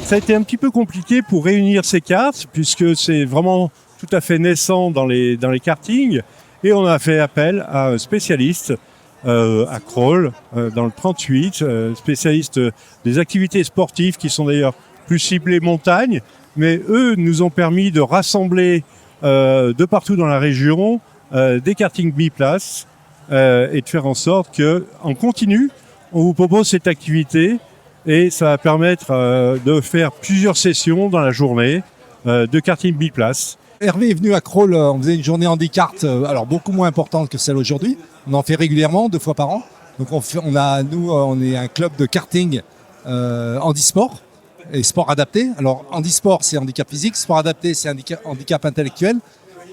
Ça a été un petit peu compliqué pour réunir ces cartes, puisque c'est vraiment tout à fait naissant dans les kartings. Et on a fait appel à un spécialiste, à Crolles, dans le 38, spécialiste des activités sportives qui sont d'ailleurs plus ciblées montagne. Mais eux nous ont permis de rassembler de partout dans la région des kartings biplaces et de faire en sorte qu'en continu, on vous propose cette activité et ça va permettre de faire plusieurs sessions dans la journée de karting biplace. Hervé est venu à Crolles, on faisait une journée handicap, alors beaucoup moins importante que celle aujourd'hui. On en fait régulièrement, 2 fois par an. Donc on est un club de karting handisport et sport adapté. Alors handisport c'est handicap physique, sport adapté c'est handicap intellectuel.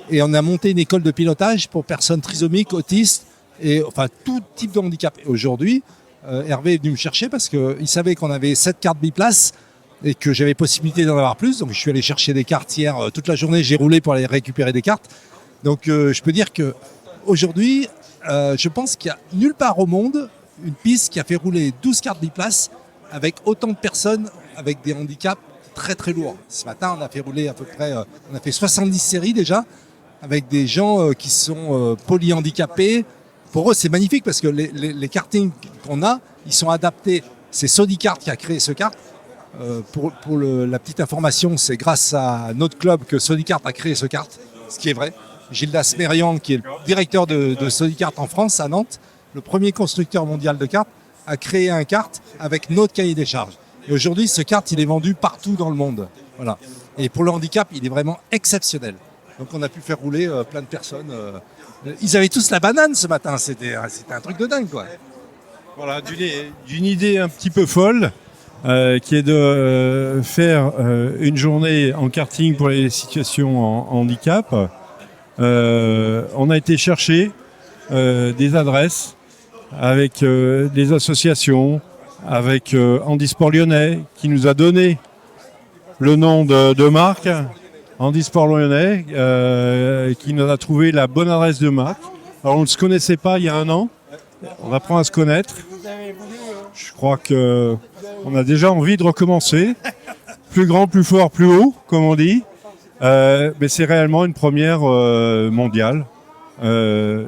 Et on a monté une école de pilotage pour personnes trisomiques, autistes, et enfin tout type de handicap. Et aujourd'hui, Hervé est venu me chercher parce qu'il savait qu'on avait 7 cartes biplaces et que j'avais possibilité d'en avoir plus. Donc je suis allé chercher des cartes hier toute la journée, j'ai roulé pour aller récupérer des cartes. Donc je peux dire qu'aujourd'hui, je pense qu'il n'y a nulle part au monde une piste qui a fait rouler 12 cartes biplaces avec autant de personnes avec des handicaps très très lourds. Ce matin, on a fait rouler à peu près, on a fait 70 séries déjà, avec des gens qui sont polyhandicapés. Pour eux, c'est magnifique parce que les kartings qu'on a, ils sont adaptés. C'est Sodicart qui a créé ce kart. Pour la petite information, c'est grâce à notre club que Sodicart a créé ce kart, ce qui est vrai. Gildas Merian, qui est le directeur de Sodicart en France, à Nantes, le premier constructeur mondial de kart, a créé un kart avec notre cahier des charges. Et aujourd'hui, ce kart, il est vendu partout dans le monde. Voilà. Et pour le handicap, il est vraiment exceptionnel. Donc on a pu faire rouler plein de personnes. Ils avaient tous la banane ce matin, c'était un truc de dingue, quoi. Voilà, d'une idée un petit peu folle, qui est de faire une journée en karting pour les situations en handicap. On a été chercher des adresses avec des associations, avec Handisport Lyonnais, qui nous a donné le nom de Marc, Handisport Lyonnais, qui nous a trouvé la bonne adresse de Marc. Alors on ne se connaissait pas il y a 1 an, on apprend à se connaître. Je crois qu'on a déjà envie de recommencer. Plus grand, plus fort, plus haut, comme on dit. Mais c'est réellement une première mondiale.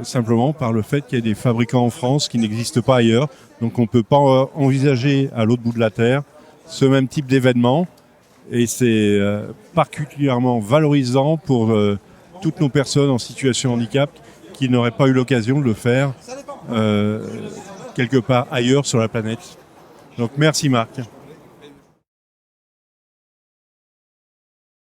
Simplement par le fait qu'il y a des fabricants en France qui n'existent pas ailleurs. Donc on ne peut pas envisager à l'autre bout de la Terre ce même type d'événement. Et c'est particulièrement valorisant pour toutes nos personnes en situation de handicap qui n'auraient pas eu l'occasion de le faire quelque part ailleurs sur la planète. Donc merci Marc.